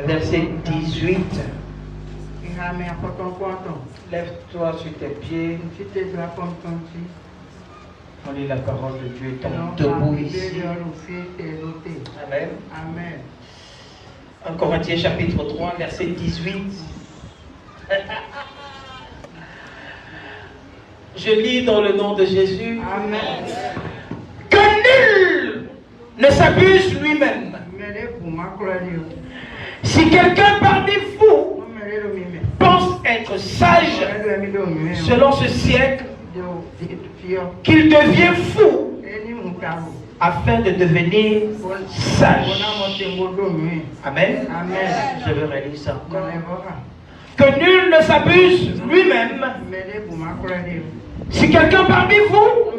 Verset 18. Lève-toi sur tes pieds. On lit la parole de Dieu étant debout ici. Amen. Amen. 1 Corinthiens chapitre 3, verset 18. Je lis dans le nom de Jésus. Amen. Que nul ne s'abuse lui-même. Si quelqu'un parmi vous pense être sage selon ce siècle, qu'il devient fou afin de devenir sage. Amen. Amen. Je veux relire ça. Que nul ne s'abuse lui-même. Si quelqu'un parmi vous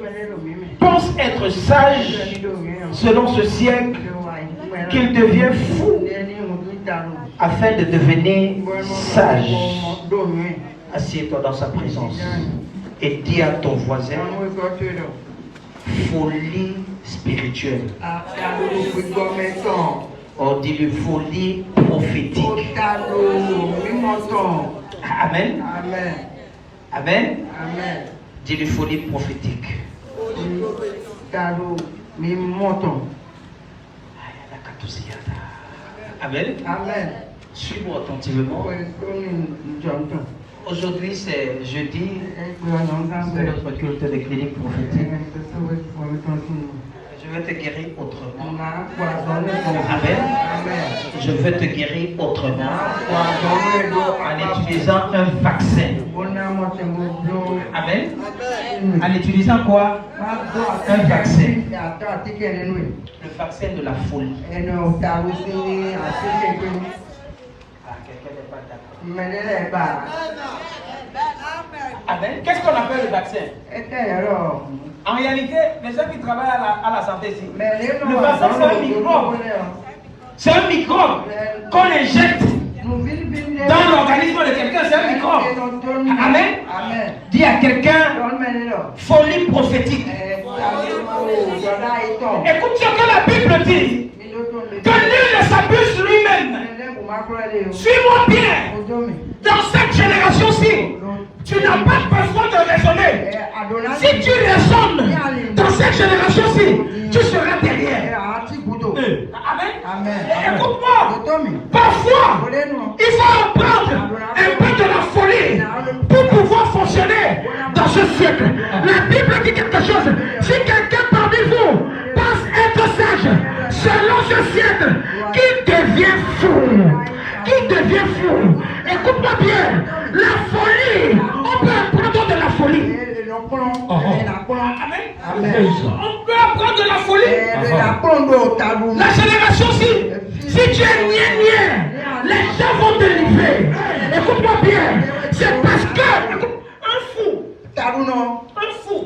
pense être sage selon ce siècle, qu'il devient fou afin de devenir sage. Assieds-toi dans sa présence et dis à ton voisin: folie spirituelle. Oh, dis-lui folie prophétique. Amen. Amen. Amen. Amen. Dis-lui folie prophétique. Amen. Amen. Suis-moi attentivement. Aujourd'hui c'est jeudi, c'est notre culte de clinique prophétique. Je vais te guérir autrement. Amen. Je vais te guérir autrement en utilisant un vaccin. Amen. En utilisant quoi? Un vaccin. Le vaccin de la folie. Quelqu'un n'est pas d'accord. Amen. Qu'est-ce qu'on appelle le vaccin? En réalité, les gens qui travaillent à la santé ici, le vaccin c'est un microbe. C'est un microbe qu'on injecte dans l'organisme de quelqu'un, c'est un microbe. Amen. Dis à quelqu'un, folie prophétique. Écoute ce que la Bible dit. Que nul ne s'abuse lui-même. Suis-moi bien. Dans cette génération-ci, tu n'as pas besoin de raisonner. Si tu raisonnes dans cette génération-ci, tu seras derrière. Amen. Écoute-moi. Parfois, il faut apprendre un peu de la folie pour pouvoir fonctionner dans ce siècle. La Bible dit quelque chose. Si quelqu'un parmi vous pense être sage selon ce siècle, qu'il devient fou. Qu'il devient fou. Écoute-moi bien. La folie, on peut apprendre de la folie. Amen. On peut apprendre de la folie. La génération-ci, si tu es niais, les gens vont te livrer. Écoute-moi bien. C'est parce que un fou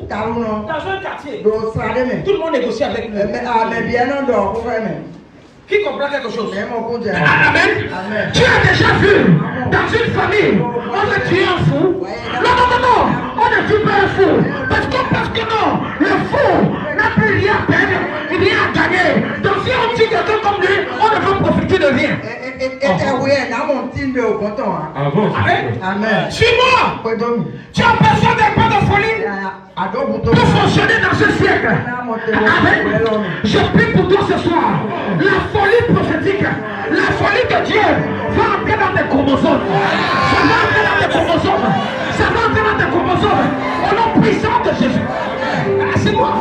dans un quartier, tout le monde négocie avec lui. Qui comprend quelque chose? Amen. Tu as déjà vu dans une famille, on veut tuer un fou? Non, on ne tue pas un fou. Parce que non, le fou n'a plus rien à perdre, rien à gagner. Donc si on tue quelqu'un comme lui, on ne veut profiter de rien. Amen. Suis-moi. Tu as besoin d'un peu de folie pour fonctionner dans ce siècle. Amen. Je prie pour toi ce soir. La folie prophétique, la folie de Dieu va entrer dans tes chromosomes. Ça va entrer dans tes chromosomes. Ça va entrer dans tes chromosomes. Au nom puissant de Jésus. Assieds-moi.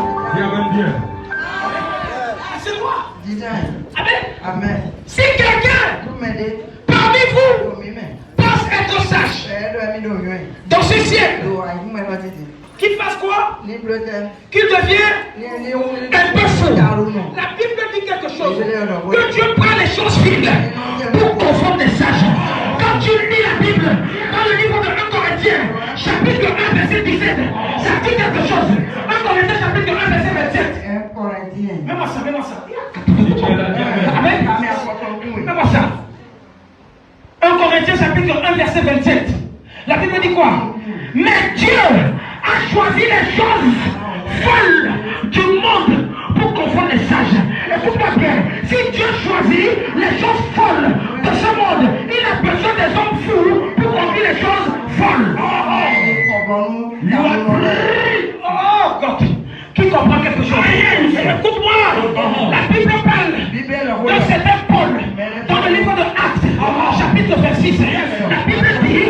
Assieds-moi. Amen. Si quelqu'un parmi vous pense être sage dans ce siècle, qu'il fasse quoi? Qu'il devienne un peu fou. La Bible dit quelque chose. Que Dieu prend les choses vides pour confondre les sages. Quand tu lis la Bible, dans le livre de 1 Corinthiens, chapitre 1, verset 17, ça dit quelque chose. 1 Corinthiens, chapitre 1, verset 27. Mets-moi ça. Amen. Mets-moi ça. 1 Corinthiens, chapitre 1, verset 27. La Bible dit quoi? Mais Dieu a choisi les choses folles du monde pour confondre les sages. Écoute-moi bien. Si Dieu choisit Donc c'était Paul. Dans le livre de Actes, chapitre 26, la Bible dit,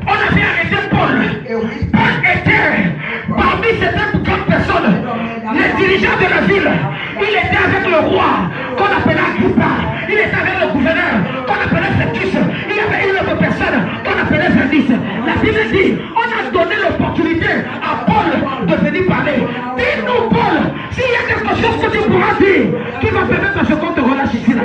on avait arrêté Paul. Paul était parmi ces grandes personnes, les dirigeants de la ville. Il était avec le roi, qu'on appelait Agrippa. Il était avec le gouverneur, qu'on appelait Festus. Il y avait une autre personne, qu'on appelait Félix. La Bible dit, on a donné l'opportunité à Paul de venir parler. Dis-nous, Paul, s'il y a quelque chose que tu pourras dire, qui va permettre à ce qu'on te relâche ici là.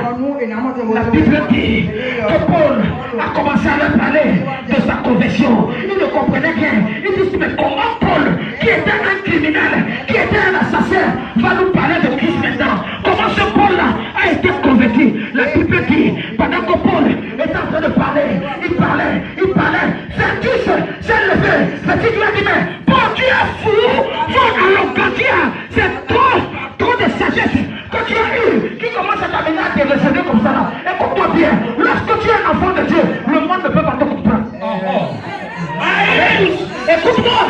La Bible dit que Paul a commencé à leur parler de sa conversion. Il ne comprenait rien. Il dit, mais comment Paul, qui était un criminel, qui était un assassin, va nous parler de Christ maintenant? Comment ce Paul-là a été converti? La Bible dit, pendant que Paul était en train de parler, il parlait. Festus s'est levé. Festus lui a dit, mais Paul, tu es fou. C'est trop de sagesse que tu as eu qui commence à t'amener à te raisonner comme ça là. Écoute-moi bien, lorsque tu es un enfant de Dieu, le monde ne peut pas te comprendre. Écoute-moi,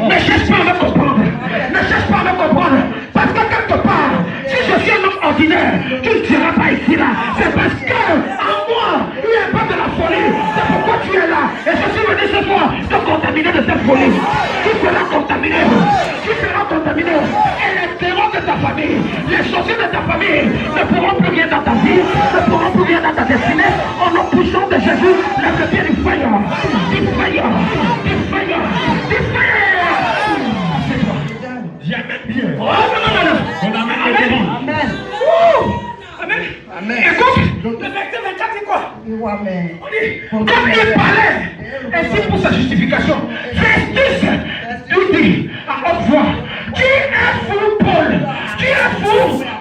ne cherche pas à me comprendre. Ne cherche pas à me comprendre. Parce que quelque part, si je suis un homme ordinaire, tu ne seras pas ici là. C'est parce que en moi, il n'y a pas de la folie. C'est pourquoi tu es là. Et je suis venu ce soir te contaminer de cette folie. Tu seras contaminé. Tu seras contaminé. Et les terreurs de ta famille, les chaussures de ta famille ne pourront plus rien dans ta vie, ne pourront plus rien dans ta destinée. En nom puissant de Jésus, lève le pied du fire. Du fire. Du fire. Du fire. Jamais bien. Oh, non. Amen. Amen. Amen. Écoute, le verset 24 c'est quoi? On dit, comme il parlait, ainsi pour sa justification, Festus lui dit à haute voix, tu es fou Paul, tu es fou,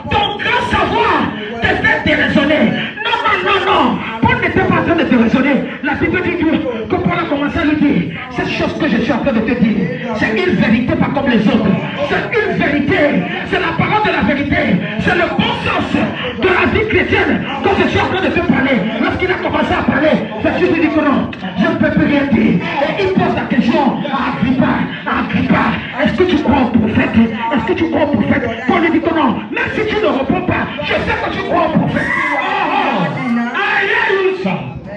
ton grand savoir te fait déraisonner. Non. Paul n'était pas en train de te raisonner. La Bible dit que Paul a commencé à lui dire, cette chose que je suis en train de te dire, c'est une vérité pas comme les autres. C'est une vérité, c'est la parole de la vérité, c'est le bon sens de la vie chrétienne que je suis en train de te parler. Lorsqu'il a commencé à parler, Festus lui dit que non, je ne peux plus rien dire. Et il pose la question à Agrippa, est-ce que tu crois au prophète? Est-ce que tu crois au prophète? Paul lui dit que non, même si tu ne réponds pas, je sais que tu crois au prophète.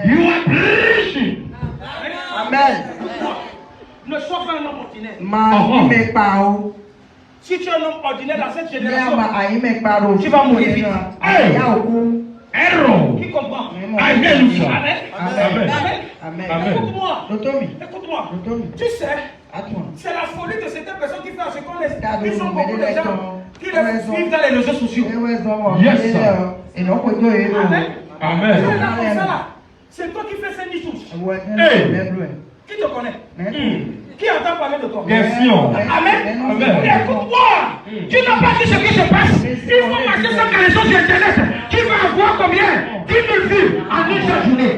You are preaching. Amen. Ne sois pas un homme ordinaire. Si tu es un homme ordinaire dans cette génération, tu vas mourir vite. Qui comprend? Amen. Écoute-moi. Tu sais, c'est la folie de certaines personnes qui font ce qu'on laisse. Ils sont beaucoup de gens qui vivent dans les réseaux sociaux. Yes. Amen. C'est toi qui fais ces nichous. Qui te connaît? Qui entend parler de toi? Question. Amen. Écoute-moi. Tu n'as pas vu ce qui se passe. Il faut marquer ça dans les choses sur Internet. Tu vas avoir combien? 10 000 vues en une seule journée.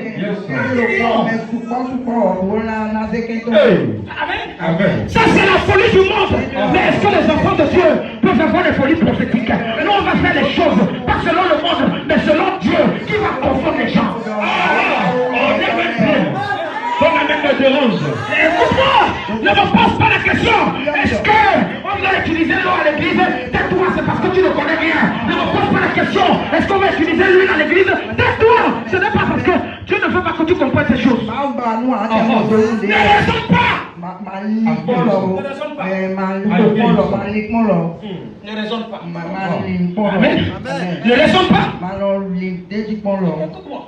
Amen. Ça c'est la folie du monde. Mais est-ce que les enfants de Dieu peuvent avoir des folies prophétiques? Nous on va faire les choses, pas selon le monde, mais selon Dieu qui va confondre les gens. Écoute-moi, ne me pose pas la question. Est-ce qu'on va utiliser l'eau à l'église? Tais-toi, c'est parce que tu ne connais rien. Ne me pose pas la question. Est-ce qu'on va utiliser l'huile à l'église? Tais-toi, ce n'est pas parce que Dieu ne veut pas que tu comprennes ces choses. Ne raisonne pas. Ne raisonne pas. Amen. Ne raisonne pas. Écoute-moi.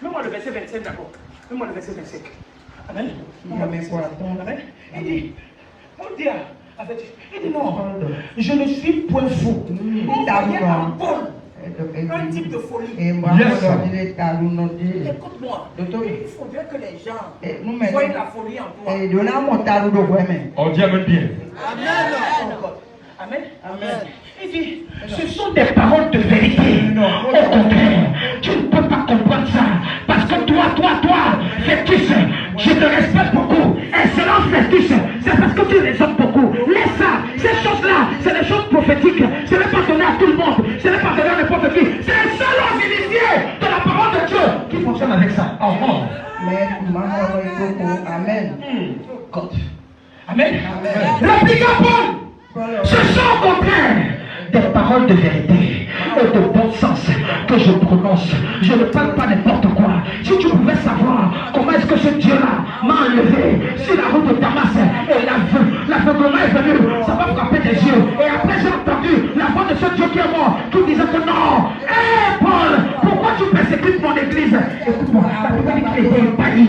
Mets-moi le verset 25 d'abord. Mets-moi le verset 25. Amen. Amen. Il dit, on dit il dit non, je ne suis point fou. On voyait en Paul un type de folie. Écoute-moi, il faudrait que les gens voient la folie en toi. On dit amen bien. Amen. Il dit, ce sont des paroles de vérité. Au contraire, tu ne peux pas comprendre ça. Parce que toi, Festus, je te respecte beaucoup. Excellent Festus, c'est parce que tu raisonnes beaucoup. Laisse ça, ces choses-là, c'est des choses prophétiques. Ce n'est pas donné à tout le monde. Ce n'est pas donné à n'importe qui. C'est les seuls initiés de la parole de Dieu qui fonctionnent avec ça. Amen. Amen. Réplique à Paul. Ce sont au contraire des paroles de vérité. Au de bon sens que je prononce. Je ne parle pas n'importe quoi. Si tu pouvais savoir comment est-ce que ce Dieu-là m'a enlevé sur la route de Damas et l'aveuglement est venu, ça va frapper des yeux. Et après j'ai entendu la voix de ce Dieu qui est mort, qui disait que non, hé Paul, pourquoi tu persécutes mon église? Écoute-moi, la Bible dit qu'il était épargné.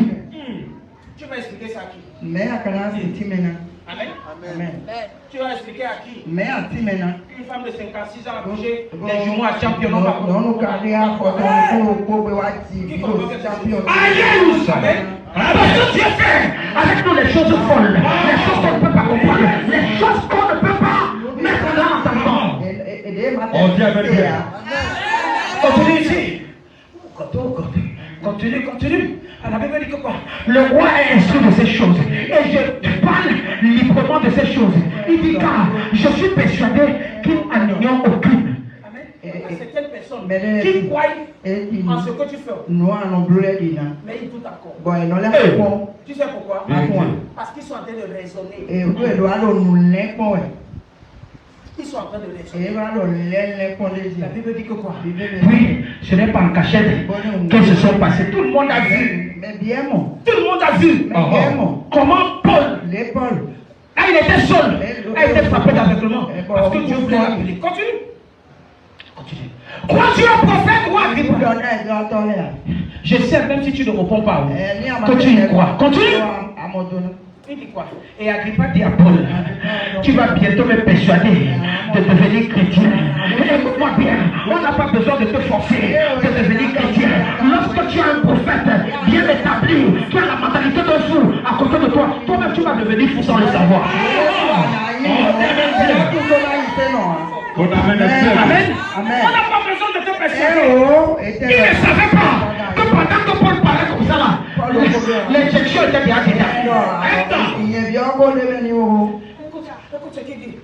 Tu vas expliquer ça à qui? Mais à Kana, c'est Timena. Amen. Amen. Tu vas expliquer à qui? Mais à Timena. Une femme de 56 ans a couché des jumeaux à champion. Non, nous carrières pour champion. Alléluia. Parce que Dieu fait avec nous les choses folles, les choses qu'on ne peut pas comprendre, les choses qu'on ne peut pas mettre dans l'entendement. On dit avec Dieu. Continue ici. Continue. La Bible dit que quoi? Le roi est instruit de ces choses. Et je parle librement de ces choses. Il dit car je suis persuadé qu'il n'en ignore aucune. C'est telle personne qui croit en ce que tu fais. Mais il doute encore. Tu sais pourquoi? Parce qu'ils sont en train de raisonner. Ils sont en train de raisonner. La Bible dit que quoi? Oui, ce n'est pas en cachette qu'elles se sont passées. Tout le monde a vu. Tout le monde a vu comment Paul, il était seul, a été frappé d'aveuglement. Parce que Dieu voulait l'appeler. Continue. Crois-tu un prophète ou Agrippa? Je sais, même si tu ne réponds pas, que tu y crois. Continue. Il dit quoi? Et Agrippa dit à Paul, tu vas bientôt me persuader de devenir chrétien. Écoute-moi bien, on n'a pas besoin de te forcer de devenir chrétien. Lorsque tu as un prophète bien établi, qui a la mentalité d'un fou à côté de toi, toi-même tu vas devenir fou sans le savoir. Amen. On n'a pas besoin de te persuader. Il ne savait pas que pendant que Paul parlait comme ça là, l'injection était déjà Écoute ce qu'il dit.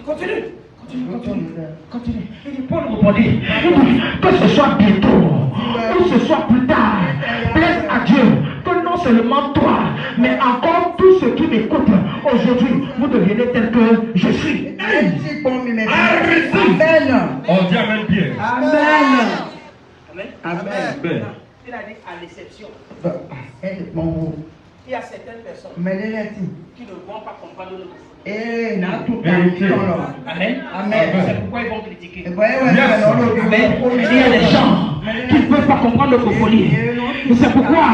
Continue. Il dit, Paul répondit, que ce soit bientôt ou ce soit plus tard, plaise à Dieu que non seulement toi, mais encore tous ceux qui m'écoutent aujourd'hui, vous devenez tel que je suis. Amen. On dit Amen bien. Amen. Il a dit à l'exception. Il y a certaines personnes qui ne vont pas comprendre le coup. Amen. C'est pourquoi ils vont critiquer. Amen. Il y a des gens qui ne peuvent pas comprendre le cofolie. C'est pourquoi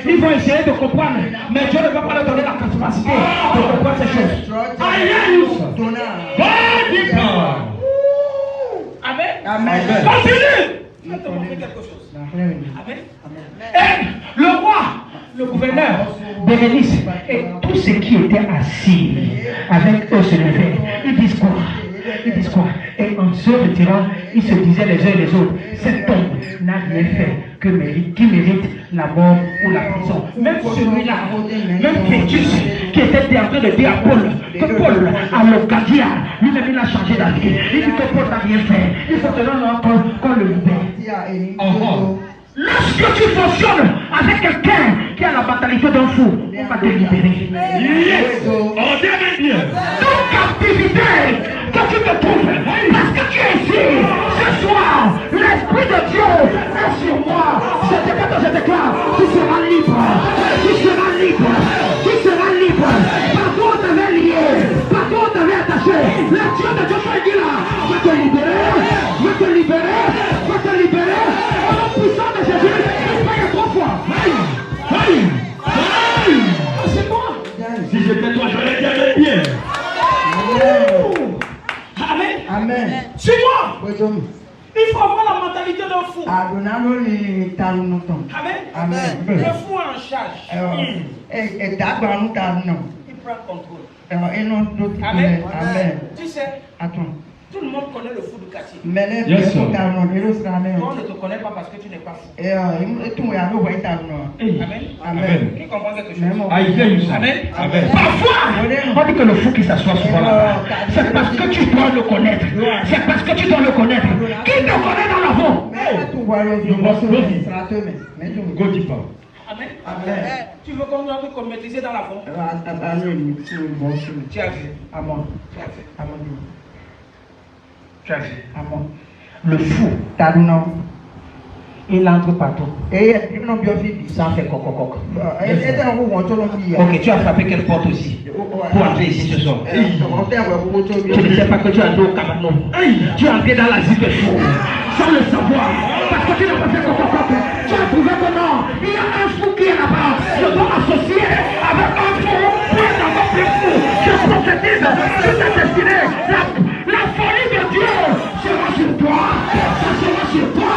ils vont essayer de comprendre. Mais Dieu ne va pas leur donner la capacité de comprendre ces choses. Amen. Continue. Je vais te montrer quelque chose. Amen. Et le roi, le gouverneur, Bérénice et tous ceux qui étaient assis avec eux se levaient. Ils disent quoi? Et en se retirant, ils se disaient les uns et les autres, cet homme n'a rien fait qui mérite la mort ou la prison. Même celui-là, même Fétus, qui était en train de dire à Paul que Paul, à l'Ocadia, lui-même il a changé d'avis. Il dit que Paul n'a rien fait. Il faut que qu'on le libère. Lorsque tu fonctionnes avec quelqu'un qui a la mentalité d'un fou, on va te libérer. Toute captivité que tu te trouves, parce que tu es ici, ce soir, l'Esprit de Dieu est sur moi. Je déclare, tu seras libre. Partout on t'avait lié, partout on t'avait attaché. Le Dieu de Dieu qui est là, va te libérer. Au nom puissant de Jésus, soyez 3 fois. C'est moi. Si j'étais toi, j'aurais dit Amen bien. Amen. Suis-moi. Il faut avoir la mentalité d'un fou. Amen. Le fou est en charge. Il prend contrôle. Amen. Tu sais, tout le monde connaît le fou du quartier. Yes, sir. On ne te connaît pas parce que tu n'es pas fou. Amen. Qui comprend quelque chose? Amen. Parfois, on dit que le fou qui s'assoit souvent là-bas, c'est parce que tu dois le connaître. Qui te connaît dans la fond? Go deeper. Amen. Tu veux qu'on maîtrise dans la fond? Tu as vu. Le fou, Taruno. il entre partout. Ça fait coq. Ok, tu as frappé quelle porte aussi pour entrer ici ce soir? Je ne sais pas que tu as entré au cabanon. Tu es entré dans la zip de fou. Sans le savoir. Parce que tu n'as pas fait coq. Tu as trouvé comment? Il y a un fou qui est là-bas. Je dois m'associer avec un fou pour être encore plus fou. Je prophétise sur ta destinée. La folie de Dieu sera sur toi. Ça sera sur toi.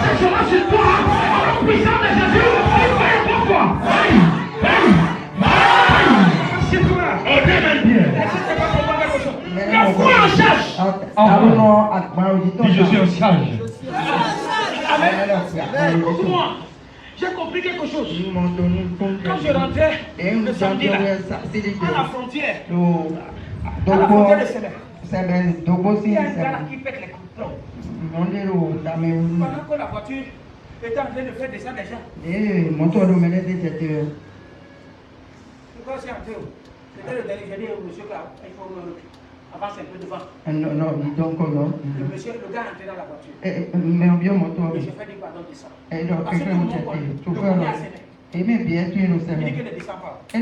Ça sera sur toi. En la puissance de Jésus, il va y avoir quoi? C'est toi. La foi en charge. Dis, je suis un sage. Amen. Écoute-moi. J'ai compris quelque chose. Quand je rentrais le samedi là, à la frontière de Sénère, il y a un gars là qui pète les coups de plomb. Pendant que la voiture était en train de faire descendre des gens. Pourquoi c'est entré? C'était le dernier, j'ai dit au monsieur qu'il faut avancer un peu devant. Le monsieur, le gars est entré dans la voiture. Et je fais du pardon de ça. Parce que tout le monde connaît à Sénère. Il dit qu'il ne descend pas. Le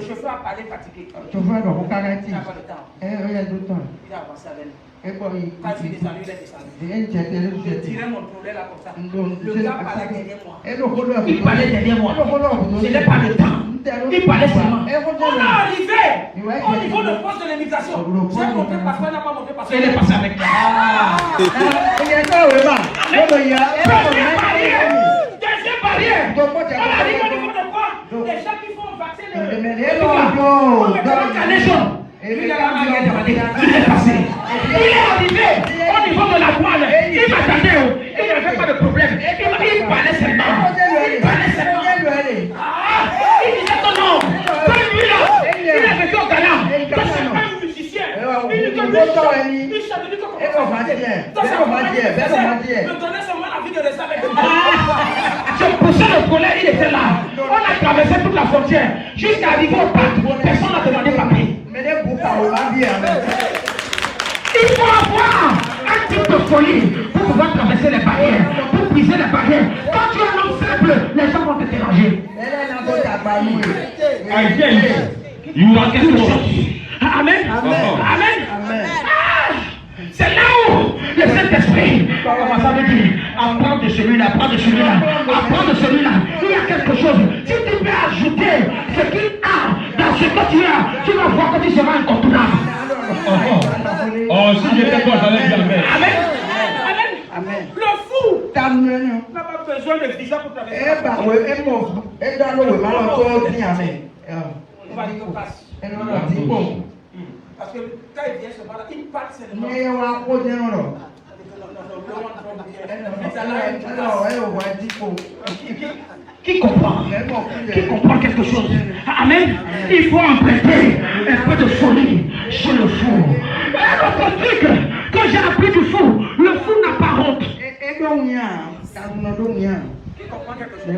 chauffeur a parlé fatigué. Il n'a pas le temps. Il a avancé avec nous. Quand je suis descendu, il est descendu. Je tirais mon tournet là comme ça. Le gars parlait derrière moi. Il parlait derrière moi. Je n'ai pas le temps. Il parlait seulement. On est arrivé au niveau de poste de l'immigration. J'ai monté parce qu'il n'a pas monté parce qu'il est passé avec moi. Deuxième barrière. On arrive au niveau de quoi? Les gens qui font vacciner le il est passé. Il est arrivé au niveau de la douane. Il m'attendait. Il n'y avait pas de problème. Il parlait seulement. Il disait que non. Comme lui là, il est vécu au Ghana. Que c'est pas un musicien. Il dit que lui, il chante. Il dit que me donnait seulement la vie de rester avec lui. Je poussais le colère, il était là. On a traversé toute la frontière jusqu'à arriver au parc. Personne n'a demandé papier. Il faut avoir un type de folie pour pouvoir traverser les barrières, pour briser les barrières. Quand tu es un homme faible, les gens vont te déranger. You are quelque chose. Amen. Amen. C'est là où le Saint-Esprit, comment ça veut dire, apprends de celui-là, apprends de celui-là, apprends de celui-là. Il y a quelque chose. Si tu peux ajouter ce qu'il a dans ce que tu as, tu vas voir que tu seras incontournable. Oh, si j'étais toi, j'allais dire Amen. Amen. Le fou n'a pas besoin de visa pour traverser. On va dire qu'on passe. Parce que quand il vient se voir, il part seulement. Qui comprend quelque chose? Amen. Il faut emprunter un peu de folie chez le fou. Un autre truc que j'ai appris du fou, le fou n'a pas honte. Qui comprend quelque chose?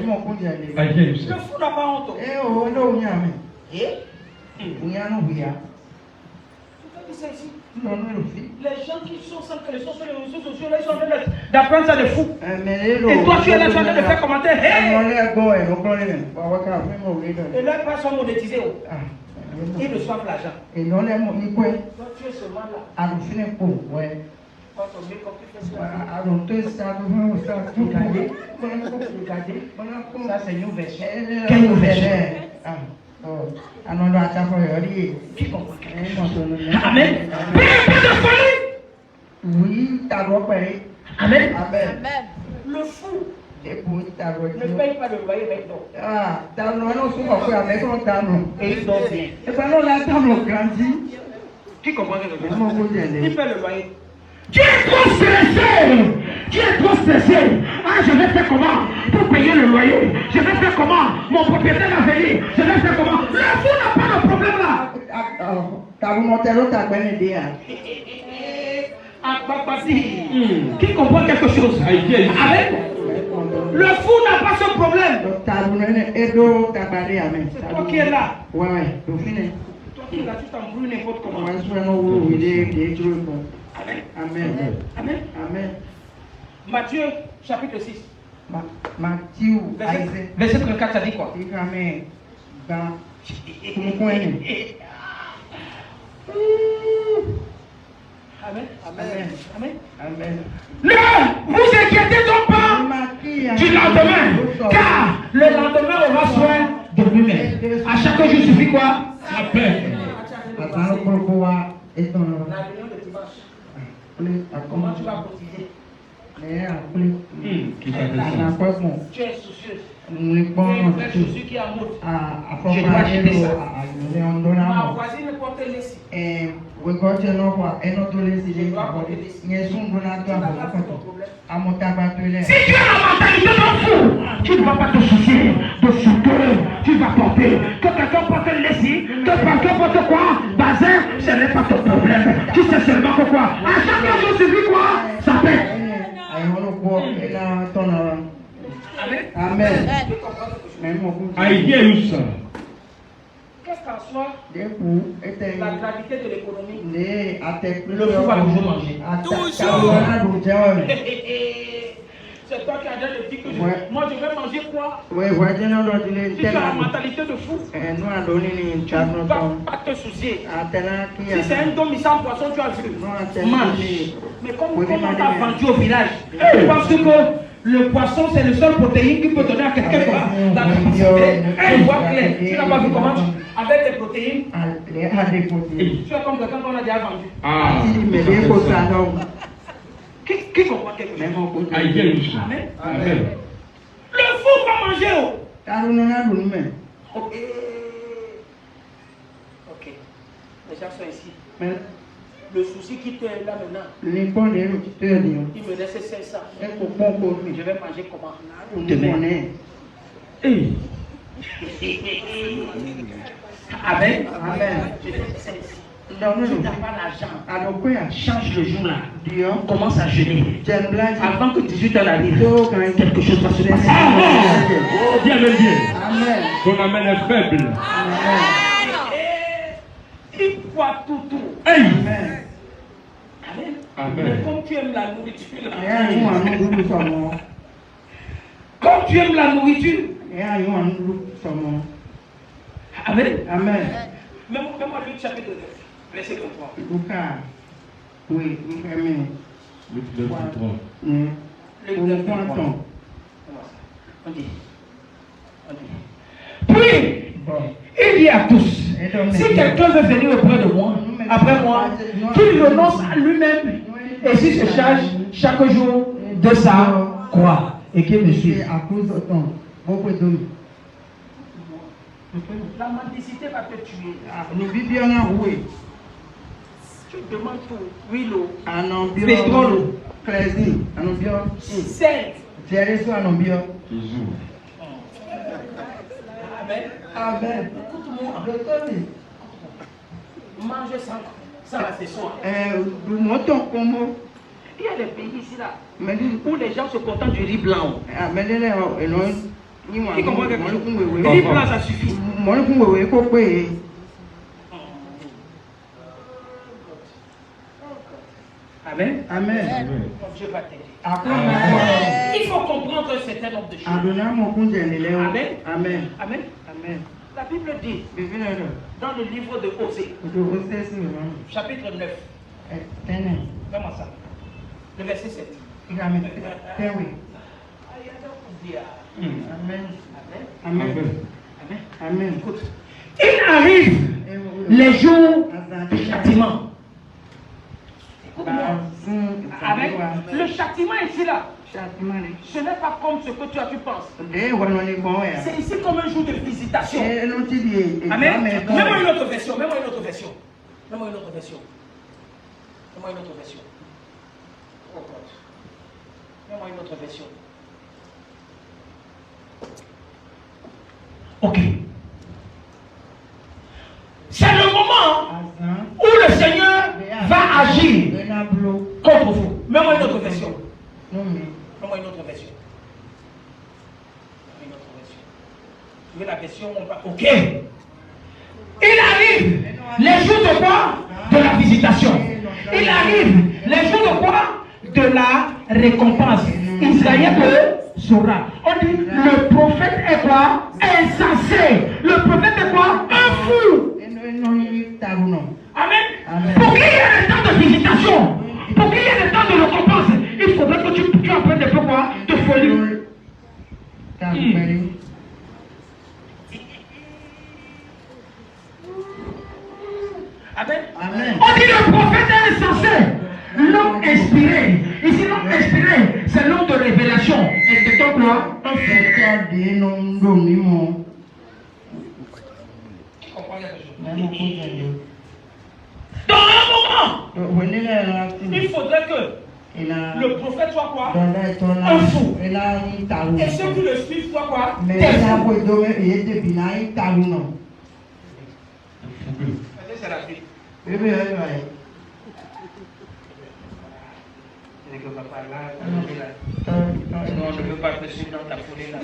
Le fou n'a pas honte. Les gens qui sont sans que les choses sur les réseaux sociaux, là, ils sont en train d'apprendre ça de fou. Et toi, tu es là, tu es en train de faire commentaire. Hey! Et là, ils sont monétisés. Ils reçoivent l'argent. Toi, tu es seulement là. Quand on met comme tu fais ça, c'est une version. Quelle version? Qui comprend quelque chose? Amen. Pas de folie. Oui, Amen. Amen. Le fou ne paye pas de loyer maintenant. Et il dort bien. Qui comprend quelque chose? Il paye le loyer. Tu es trop stressé. Ah, je vais faire comment pour payer le loyer? Je vais faire comment? Mon propriétaire va venir. Je vais faire comment? Le fou n'a pas de problème là. Qui comprend quelque chose? Amen. Le fou n'a pas ce problème. C'est toi qui es là. Toi qui es là, tu t'embrouilles n'importe comment. Amen. Amen. Amen. Amen. Matthieu, chapitre 6. Matthieu, Verset 34, ça dit quoi? Amen. Amen. Amen. Amen. Amen. Ne vous inquiétez donc pas du lendemain, car le lendemain aura soin de lui-même. À chaque jour, il suffit quoi? La paix. La réunion de dimanche. Comment tu vas cotiser? Qui va faire ça? Tu es soucieuse. Je suis qui a mot. Je dois acheter ça. Ma voisine porte l'ici. Je dois porter l'ici. Si tu as la mentalité d'un fou, tu ne vas pas te soucier de ce que tu vas porter. Que quelqu'un porte l'ici, que quelqu'un porte quoi? Bazin, ce n'est pas ton problème. Tu sais seulement que quoi? À chaque jour, suffit quoi? Ça paie. Amen. I hear you, sir. Qu'est-ce qu'en soit la gravité de l'économie? Le fou va toujours manger. C'est toi qui as déjà dit que moi je vais manger quoi? Si tu as la mentalité de fou, tu ne vas pas te soucier. Si c'est un dôme sans poisson, tu as vu. Mange. Mais comme on t'a vendu au village, tu penses que le poisson c'est le seul protéine qui peut donner à quelqu'un la capacité. Elle voit clair. Tu n'as pas vu comment avec des protéines. Tu es comme quelqu'un qu'on a déjà vendu. Qui comprend quelque chose? I hear you, sir. Amen. Amen. Le fou va manger. Ok. Ok. Les gens sont ici. Le souci qui te est là maintenant, il me laisse 500. Je vais manger comment? Demain. Hey. Amen. Amen. Je laisse 500. Tu n'as pas l'argent. Change le jour là. Commence à jeûner. Avant que 18h arrive, quelque chose va se passer. Oh, bien, bien, bien. Amen. Ton amen est faible. Il voit tout. Hey. Amen. Amen. Amen. Mais comme tu aimes la nourriture, là, comme tu aimes la nourriture, Amen. Amen. Même-moi Luc chapitre 9, verset 23. Oui, amen. Luc 23. Luc 9, 23. On dit. Puis, il dit à tous, si quelqu'un veut venir auprès de moi, après moi, qu'il renonce à lui-même et s'il se charge chaque jour de sa croix et qu'il me suive. La mendicité va te tuer. Tu demandes tout. Huile, pétrole, sel. Jésus. Amen. Écoute-moi. Mange sans la session. Il y a des pays ici là où les gens se contentent du riz blanc. Qui comprend quelque chose? Le riz blanc ça suffit. Amen. Amen. Je vais t'aider. Il faut comprendre un certain nombre de choses. Amen. Amen. Amen. Amen. La Bible dit dans le livre de Osée, chapitre 9, vraiment ça, le verset 7. Amen. Amen. Amen. Écoute, il arrive les jours du châtiment. Amen. Le châtiment ici là, ce n'est pas comme ce que tu penses. C'est ici comme un jour de visitation. Amen. Mets-moi une autre version. Oh God. Mets-moi une autre version. Ok. C'est le moment où le Seigneur va agir contre vous. Mets-moi une autre version. Tu veux la version on va... Ok. Il arrive les jours de quoi? De la visitation. Il arrive les jours de quoi? De la récompense. Israël saura. On dit le prophète est quoi? Insensé. Le prophète est quoi? Un fou. Amen. Pour qu'il y ait le temps de visitation, pour qu'il y ait le temps de récompense, il faudrait que tu apprennes des peu quoi? De folie. Amen. On dit le prophète est insensé. L'homme inspiré. Ici, l'homme inspiré, c'est l'homme de révélation. Et c'est donc quoi? Un frère. Dans un moment, il faudrait que le prophèet soit quoi? Un fou. Et ceux qui le suivent soient quoi? Des fous. C'est la suite. Je ne veux pas te suivre dans ta folie là.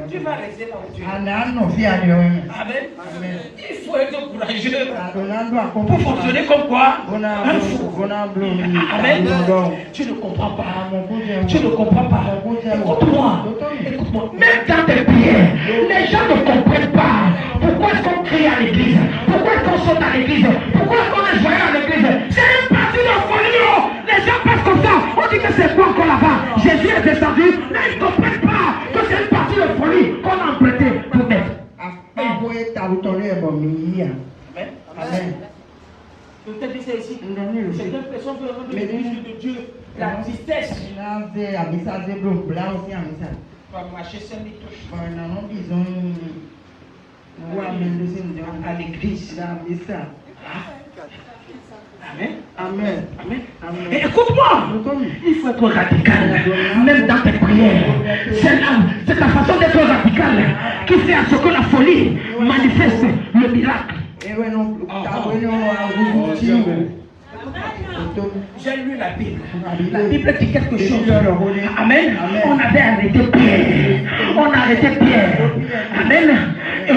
Tu vas rester là où tu es. Amen. Il faut être courageux pour fonctionner comme quoi? Un fou. Amen. Tu ne comprends pas. Tu ne comprends pas. Écoute-moi. Même dans tes prières, les gens ne comprennent pas. Pourquoi est-ce qu'on crie à l'église? Pourquoi est-ce qu'on saute à l'église? Pourquoi est-ce qu'on est joyeux à l'église? C'est une partie de folie. Les gens passent comme ça. On dit que c'est quoi encore là-bas? Jésus est descendu, mais ils ne comprennent pas que c'est une partie de folie qu'on a emprunté pour mettre. Amen. Je te dis ça ici. C'est une personne de l'église de Dieu. La tristesse. Va marcher sans les touches. À l'église. Amen. Et écoute-moi, il faut être radical, même dans tes prières. C'est ta façon d'être radical qui fait à ce que la folie manifeste le miracle. J'ai lu la Bible. La Bible dit quelque chose. Amen. On avait arrêté Pierre. Amen. Et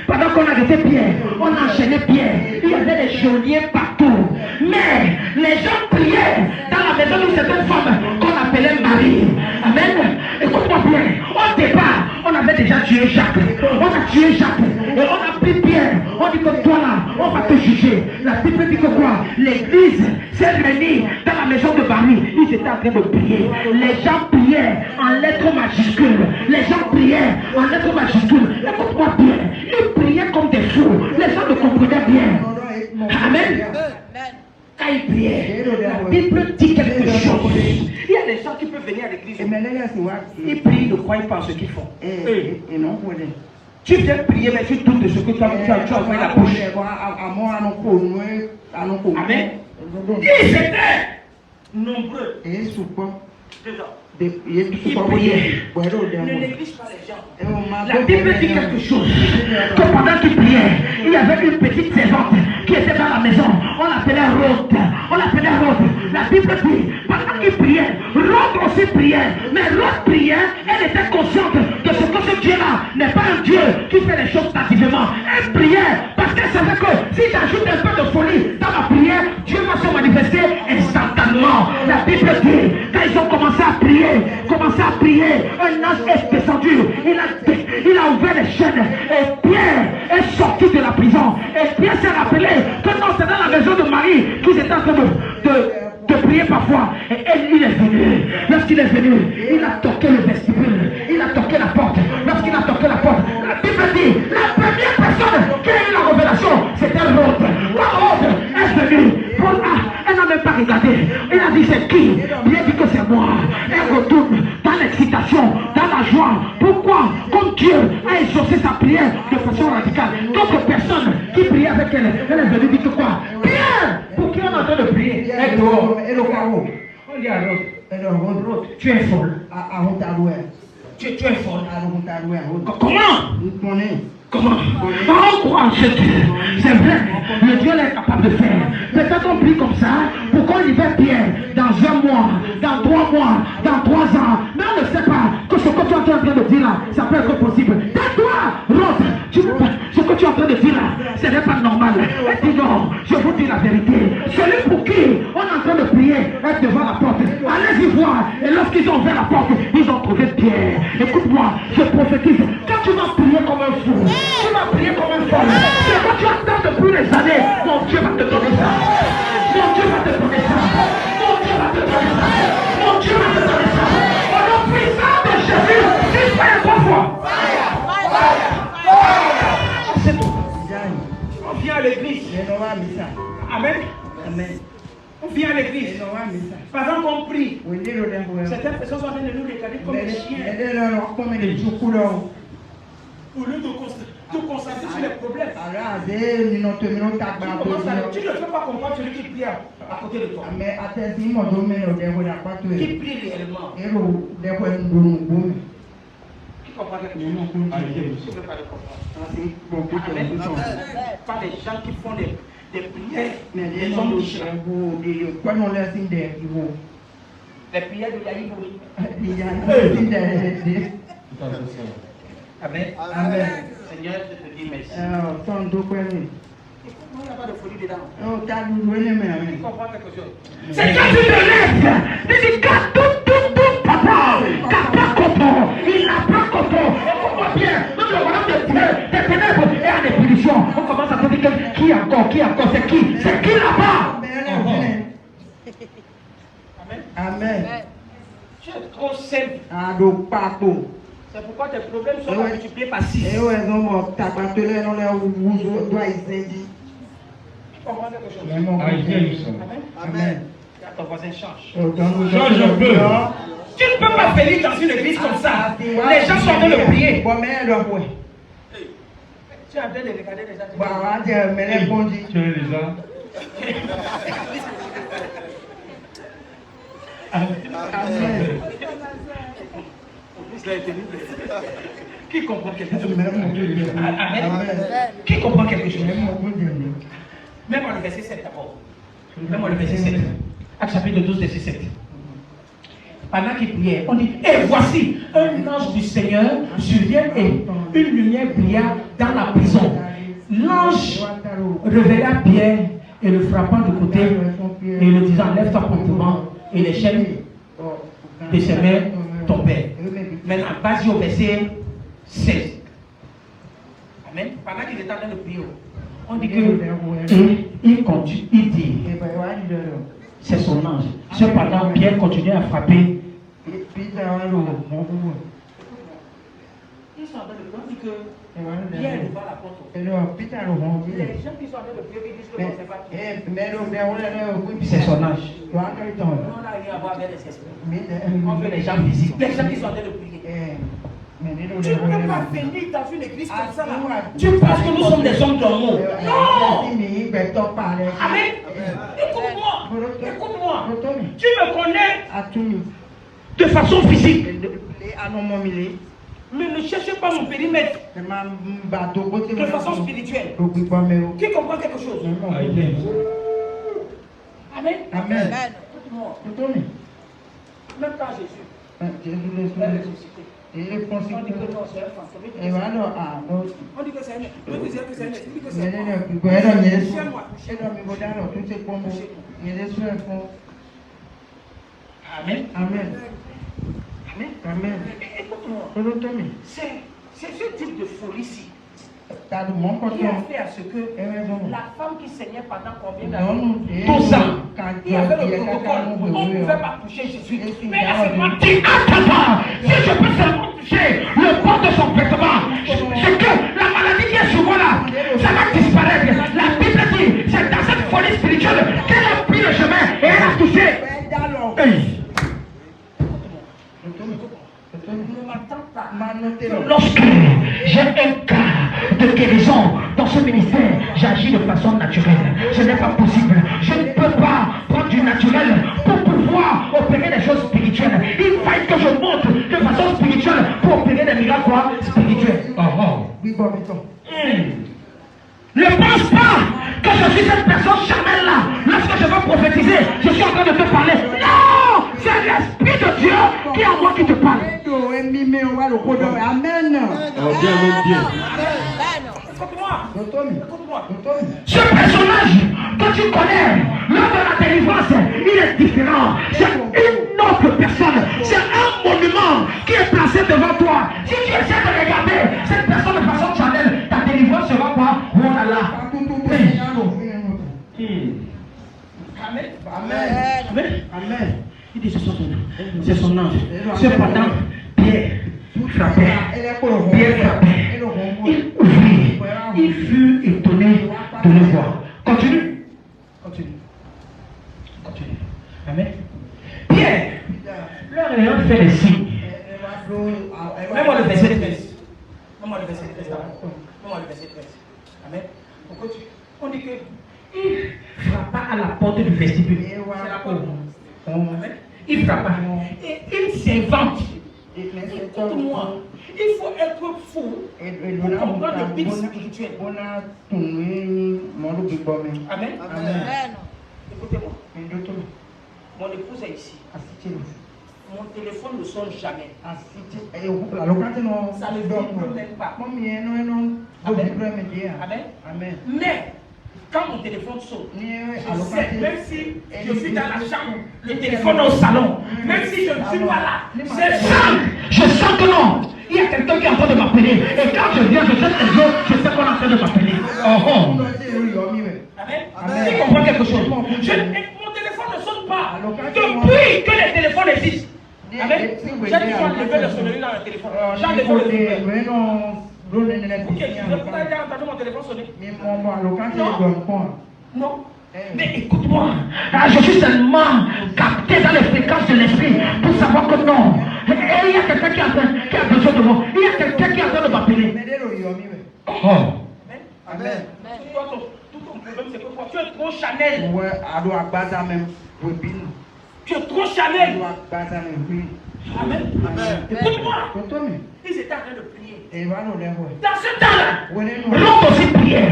pendant qu'on arrêtait Pierre, on enchaînait Pierre. Il y avait des geôliers partout. Mais les gens priaient dans la maison d'une certaine femme qu'on appelait Marie. Amen. Écoute-moi bien. Au départ, on avait déjà tué Jacques. On a tué Jacques. Et on a pris Pierre. On dit que toi là, on va te juger. La Bible dit que quoi? L'église s'est réunie dans la maison de Marie. Ils étaient en train de prier. Les gens priaient en lettres majuscules. Les gens priaient en lettres majuscules. Écoute-moi bien. Ils priaient comme des fous. Les gens ne comprenaient bien. Amen. Quand ils priaient, la Bible dit quelque chose. Il y a des gens qui peuvent venir à l'église. Ils prient, ils ne croient pas en ce qu'ils font. Tu viens prier, mais tu doutes de ce que tu as ouvert la bouche. Amen. Ils étaient nombreux. Ils priaient. Ne néglige pas les gens. La Bible dit quelque chose. Que pendant qu'ils priaient, il y avait une petite servante qui était dans la maison. On l'appelait Rhodes. La Bible dit, pendant qu'ils priaient, Rhodes aussi priait. Mais Rhodes priait, elle était consciente de ce que ce Dieu-là n'est pas un Dieu qui fait les choses tardivement. Elle priait parce qu'elle savait que si j'ajoute un peu de folie dans ma prière, Dieu va se manifester instantanément. La Bible dit, quand ils ont commencé à prier, un ange est descendu. Il a ouvert les chaînes et Pierre est sorti de la prison. Et Pierre s'est rappelé que non, c'est dans la maison de Marie qu'ils étaient en train de prier parfois. Et il est venu. Lorsqu'il est venu, il a toqué le vestibule. Il a toqué la porte. Lorsqu'il a toqué la porte, la Bible dit, la première personne qui a eu la révélation, c'était Rhodes. Quand Rhodes est venu, elle n'a même pas regardé. Elle a dit, c'est qui? Il a dit que c'est moi. Elle retourne dans l'excitation, dans la joie. Pourquoi? Comme Dieu a exaucé sa prière de façon radicale. D'autres personnes qui priaient avec elle, elle est venue dire que quoi? Pierre, pour qui on est en train de prier? Elle est dehors. On dit à Rhodes, tu es folle. Tu es folle. Comment? On croit en ce Dieu. C'est vrai, le Dieu est capable de faire. Peut-être on prie comme ça pour qu'on libère Pierre dans 1 mois, dans 3 mois, dans 3 ans. Mais on ne sait pas que ce que tu es en train de dire là, ça peut être possible. Tais-toi, Rhodes, ce que tu es en train de dire là, ce n'est pas normal. Et dis non, je vous dis la vérité. être devant la porte. Allez-y voir. Et lorsqu'ils ont ouvert la porte, ils ont trouvé Pierre. Écoute-moi, je prophétise. Quand tu vas prier comme un fou, tu vas prier comme un fou. C'est quand tu attends depuis des années, mon Dieu va te donner ça. Mon Dieu va te donner ça. Mon Dieu va te donner ça. Mon Dieu va te donner ça. Au nom puissant de Jésus, dis pas une fois. C'est tout. On vient à l'église. Amen. Amen. On vient à l'église. Pendant qu'on prie, certaines personnes sont en train de nous regarder comme des chiens. Au lieu de concentrer sur les problèmes. Tu ne peux pas comprendre celui qui prie à côté de toi. Qui prie réellement. Qui comprend quelque chose? Pas les gens qui font des prières. Les hommes de chien. Les prières de Yaïbo. Amen. Amen. Seigneur, je te dis merci. Il n'y a pas de folie dedans. Tu comprends quelque chose? C'est quand tu te lèves, tu dis papa, il n'a pas compris. Écoute-moi bien, nous le royaume de Dieu, des ténèbres et en ébullition. On commence à se dire qui encore, c'est qui là-bas? Amen. Tu es trop simple. C'est pourquoi tes problèmes sont multipliés par 6. Tu comprends quelque chose? Amen. Ton voisin change. Change un peu. Tu ne peux pas venir dans une église comme ça. Les gens sont en train de prier. Tu es en train de regarder les gens. Tu es déjà. Amen. Qui comprend quelque chose? Amen. Amen. Qui comprend quelque chose? Même en le verset 7 d'abord. Même en le verset 7. Acte chapitre 12, verset 7. Pendant qu'il priait, on dit, et voici, un ange du Seigneur survient et une lumière brilla dans la prison. L'ange révéla Pierre et le frappant du côté et le disant, lève-toi promptement. Et les chaînes de ses mains tombaient. Maintenant, vas-y au verset 16. Amen. Pendant qu'il était en train de prier, on dit que il continue, il dit, c'est son ange. Cependant, Pierre continue à frapper. Ils sont en train de que Pierre est devant la porte. Les gens qui sont en train de prier, ils disent que c'est pas Pierre. C'est son ange. On n'a rien à voir avec les esprits. On veut les gens visibles. Les gens qui sont en train de prier. Tu ne peux pas venir dans une église comme ça. Tu penses que nous sommes des hommes normaux. Non! Amen. Écoute-moi. Tu me connais de façon physique. Mais ne cherchez pas mon périmètre de façon spirituelle. Qui comprend quelque chose? Amen. Amen. Écoute-moi. Même quand Jésus est ressuscité. On dit que non, c'est un fantôme. On dit que c'est un esprit. On dit que c'est un esprit. Amen. Amen. Amen. Écoute-moi. C'est ce type de folie-ci qui a fait à ce que la femme qui saignait pendant combien d'années? 12 ans. Il y avait le protocole. On ne pouvait pas toucher Jésus. Mais elle s'est dit, attends, si je peux seulement toucher le bord de son vêtement, c'est que la maladie qui est sur moi là, ça va disparaître. La Bible dit, c'est dans cette folie spirituelle qu'elle a pris le chemin et elle a touché. Lorsque j'ai un cas de guérison dans ce ministère, j'agis de façon naturelle. Ce n'est pas possible. Je ne peux pas prendre du naturel pour pouvoir opérer des choses spirituelles. Il faut que je monte de façon spirituelle pour opérer des miracles spirituels. Ne pense pas que je suis cette personne charnelle là. Lorsque je veux prophétiser, je suis en train de te parler. Non! C'est l'Esprit de Dieu qui est en moi qui te parle. Amen. Écoute-moi. Ce personnage que tu connais, lors de la délivrance, il est différent. C'est une autre personne. C'est un monument qui est placé devant toi. Si tu essaies de regarder cette personne de façon charnelle, ta délivrance sera quoi? Oh là là. Amen. Amen. Amen. Amen. Il dit c'est son ange. Cependant, Pierre frappait. Pierre frappait. Il ouvrit. Il fut étonné de le voir. Continue. Continue. Continue. Amen. Pierre, leur ayant fait les signes. Mets-moi le verset 13. Mets-moi le verset 13. Mets-moi le verset 13. Amen. On continue. On dit que il frappa à la porte du vestibule. C'est la porte. Amen. Il frappa. Et il s'invente. Écoute-moi. Il faut être fou pour comprendre le but spirituel. Amen. Amen. Écoutez-moi. Mon épouse est ici. Mon téléphone ne sonne jamais. Ça ne vibre même pas. Amen. Mais quand mon téléphone sonne, je sais, même si je suis dans la chambre, le téléphone est au salon, même si je ne suis pas là, je sens que non. Il y a quelqu'un qui est en train de m'appeler. Et quand je viens, je sais que les autres, je sais qu'on est en train de m'appeler. Amen. Tu comprends quelque chose? Mon téléphone ne sonne pas. Depuis que les téléphones existent. Amen. J'ai toujours enlevé le sonnerie dans le téléphone. J'ai enlevé le sonnerie. Ok, vous avez déjà entendu mon téléphone sonner? Non. Mais écoute-moi, je suis seulement capté dans les fréquences de l'esprit pour savoir que non. Et il y a quelqu'un qui a besoin de moi. Il y a quelqu'un qui est en train de m'appeler. Oh. Amen. Tout ton problème, c'est que quoi? Tu es trop Chanel. Tu es trop Chanel. Amen. Écoute-moi. Ils étaient en train de prier. Dans ce temps-là, Rhodes aussi priait.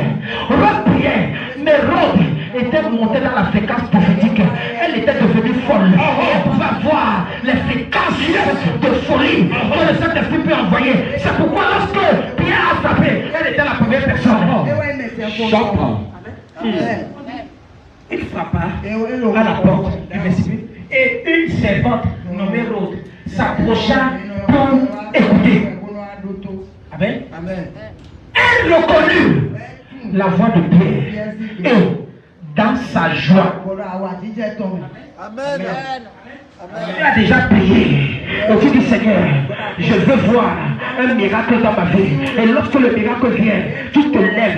Rhodes priait. Mais Rhodes était montée dans la fréquence prophétique. Elle était devenue folle. Elle pouvait voir les fréquences de folie que le Saint-Esprit peut envoyer. C'est pourquoi lorsque Pierre a frappé, elle était la première personne. Amen. Il frappa à la porte du vestibule et une servante nommée Rhodes s'approcha pour écouter. Amen. Amen. Elle reconnut la voix de Pierre et dans sa joie, Amen. il a déjà prié. Et tu dis Seigneur, je veux voir un miracle dans ma vie. Et lorsque le miracle vient, tu te lèves,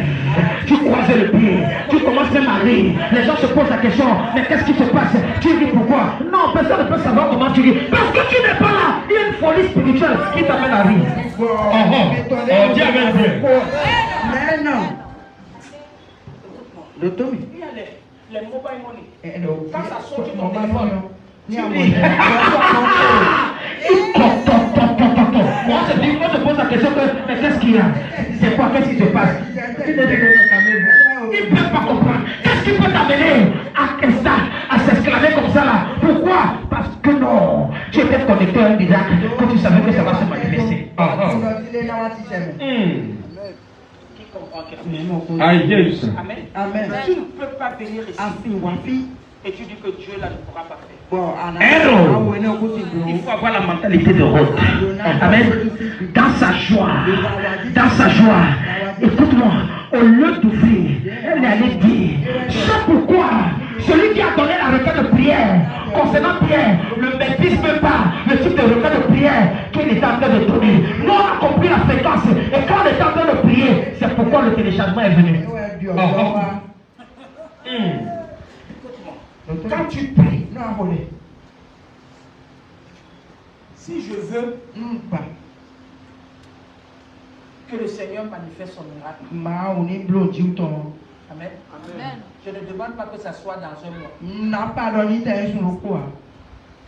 tu croises le pied, tu commences même à rire. Les gens se posent la question, mais qu'est-ce qui se passe? Tu dis pourquoi? Non, personne ne peut savoir comment tu dis. Parce que tu n'es pas là. Il y a une folie spirituelle qui t'amène à rire. Dis Amen. Mais non. Le Tommy. Il y a les mobile money. Quand ça sort sur ton téléphone, On se pose la question mais qu'est-ce qu'il y a? C'est quoi? Qu'est-ce qui se passe? Il ne peut pas comprendre. Qu'est-ce qui peut t'amener à s'exclamer comme ça là? Pourquoi? Parce que non, tu étais connecté à un miracle quand tu savais que ça va se manifester. Qui comprend quelque chose? Amen. Amen. Tu ne peux pas venir ici et tu dis que Dieu là ne pourra pas faire. Il faut avoir la mentalité de Rhodes. Amen. Dans sa joie, écoute-moi, au lieu d'ouvrir, elle est allée dire, c'est pourquoi celui qui a donné la requête de prière concernant Pierre ne maîtrise même pas le type de requête de prière qu'il était en train de donner. Nous, on a compris la fréquence et quand on est en train de prier, c'est pourquoi le téléchargement est venu. Quand tu pries, si je veux que le Seigneur manifeste son miracle, Amen. Je ne demande pas que ça soit dans un mois,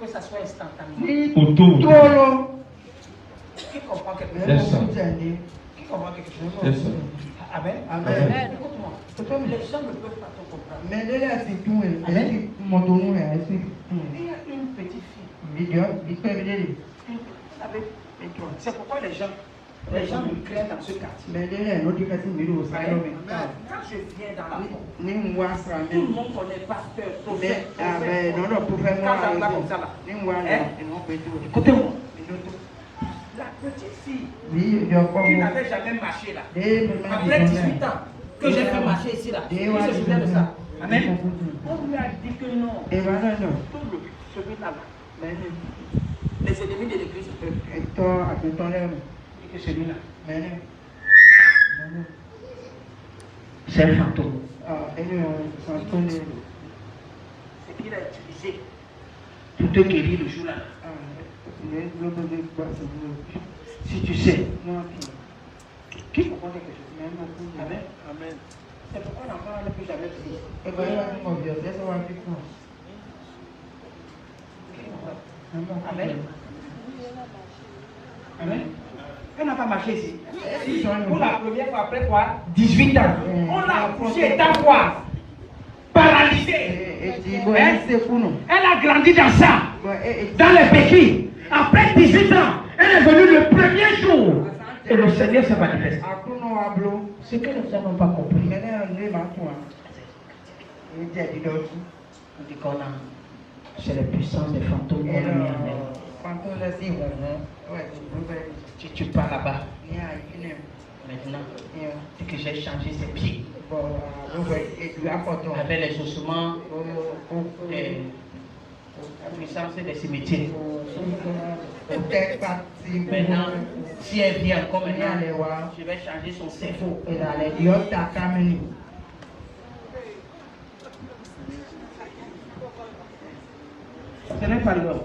que ça soit instantané. Qui comprend quelque chose? Qui comprend quelque chose? Amen. Écoute-moi, les gens ne peuvent pas te comprendre. Il y a une petite fille. C'est pourquoi les gens, Les gens me craignent dans ce quartier. Mais les autres qui sont venus au salon, Quand je viens dans la porte, ni moi ça tout le même. monde connaît pasteur, Mais prophète. non, non, pour faire Quand ça va moi, comme ça là. ni moi, non, peut tout. Écoutez-moi. La petite fille Oui, je qui comprends. n'avait jamais marché là. Après 18 ans que j'ai fait marcher ici là. Il se souvient de ça. Amen. On lui a dit que non. Et voilà, non. Tout celui-là là. Les ennemis de l'église. Et toi, à ton temps, Et que celui-là. mais non. C'est un fantôme. Ah, et nous, fantôme. C'est qu'il a utilisé pour te guérir le jour là. Si tu sais, qui comprend quelque chose? Amen. Amen. C'est pourquoi l'enfant ne peut jamais prier. Et voilà, mon Dieu, c'est ça, on va faire. Amen. Amen. Elle n'a pas marché ici. Pour la première fois, après quoi? 18 ans. On l'a accouché, étant quoi? Paralysée. Elle a grandi dans ça, dans les béquilles. Après 18 ans, elle est venue le premier jour. Et le Seigneur s'est manifesté. Ce que nous n'avons pas compris. On dit qu'on a. C'est la puissance des fantômes qu'on a mis en elle. Tu pars là-bas. Maintenant, c'est que j'ai changé ses pieds. Avec les ossements, la puissance des cimetières. Maintenant, si elle vient comme maintenant, je vais changer son cerveau. Ce n'est pas l'homme.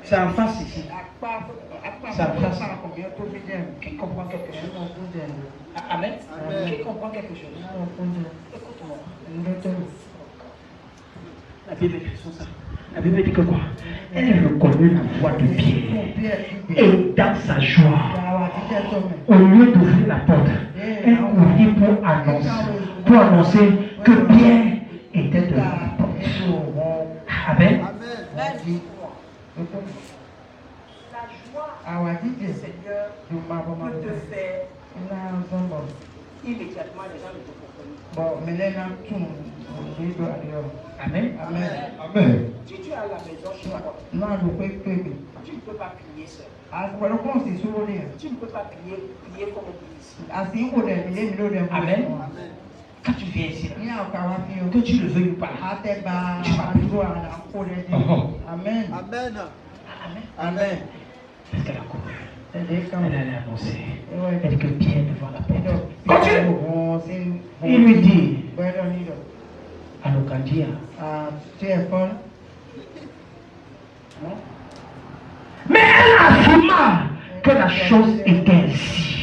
C'est en face ici. C'est en face. Qui comprend quelque chose? Amen. Qui comprend quelque chose? Écoute-moi. La Bible dit ça. La Bible dit que quoi? Elle reconnaît la voix de Pierre. Et dans sa joie, au lieu d'ouvrir la porte, elle courut pour annoncer que Pierre était de la porte. Amen. La joie du Seigneur peut te faire immédiatement les gens ne te comprennent pas. Amen. Amen. Si tu es à la maison chez toi, tu ne peux pas prier seul. Tu ne peux pas prier comme on prie ici. Amen. Quand tu viens ici, que tu le veuilles ou pas, tu vas prier. Amen. Amen. Amen. Parce qu'elle a couru. Elle allait annoncer. Elle dit que Pierre devant la porte. Continue. Il lui dit, à l'Okandia, mais elle affirma que la chose était ainsi.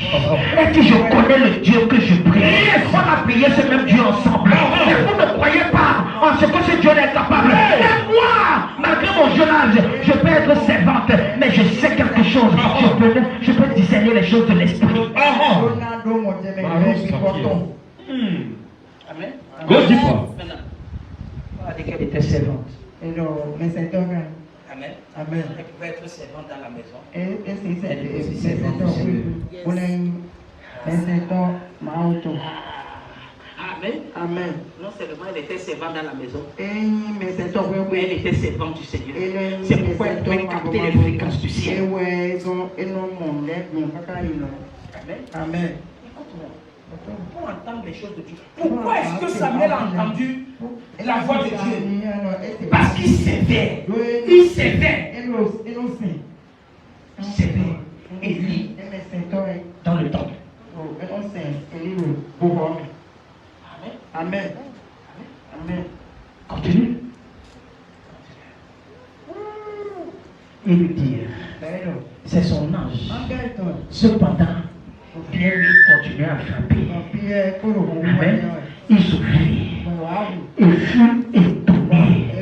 Elle dit, je connais le Dieu que je prie. On a prié ce même Dieu ensemble. Mais vous ne croyez pas en ce que ce Dieu est capable. Et moi, malgré mon jeune âge, je peux être servante, mais je sais quelque chose. Je peux discerner les choses de l'esprit. Amen. Go deeper. Maintenant, on a dit qu'elle était servante. Amen. Amen. Elle pouvait être servante dans la maison. Amen. Amen. Non seulement elle était servante dans la maison, Mais elle était servante du Seigneur. C'est pourquoi elle pouvait capter les fréquences du ciel. Amen. Amen. Écoute-moi. Pour entendre les choses de Dieu. Pourquoi est-ce que Samuel a entendu la voix de Dieu? Parce qu'il s'éveille. Il s'éveille. Il s'éveille. Élie dans le temple. Amen. Amen. Amen. Continue. Il lui dit, c'est son ange. Cependant, Pierre lui continuait à frapper. Amen. Il souffrit. Il fut étonné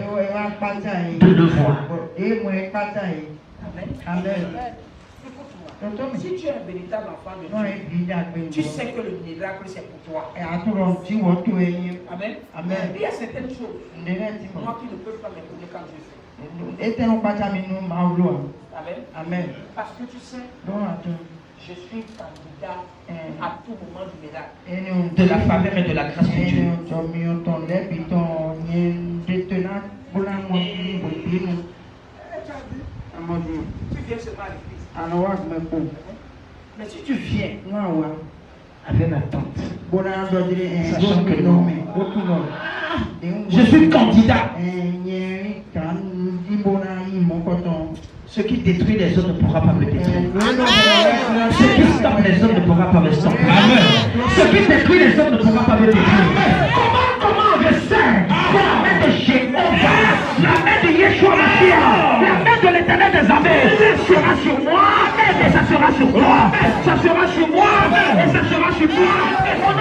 de le voir. Amen. Si tu es un véritable enfant de Dieu, tu sais que le miracle c'est pour toi. Amen. Il y a certaines choses, moi qui ne peux pas m'étonner quand je fais. Amen. Amen. Parce que tu sais, Je suis candidat à tout moment du miracle, de la faveur et de la grâce de Dieu. Tu viens seulement à l'église. Mais si tu viens avec attente, sachant que non, je suis candidat. Ce qui détruit les autres ne pourra pas me détruire. Ce qui stoppe les autres ne pourra pas me stopper. Ce qui détruit les autres ne pourra pas me détruire. Comment je sais que la main de Jéhovah, la main de Yeshua Mashiach, la main de l'Éternel des armées sera sur moi et ça sera sur toi. Ça sera sur moi et ça sera sur toi. Et mon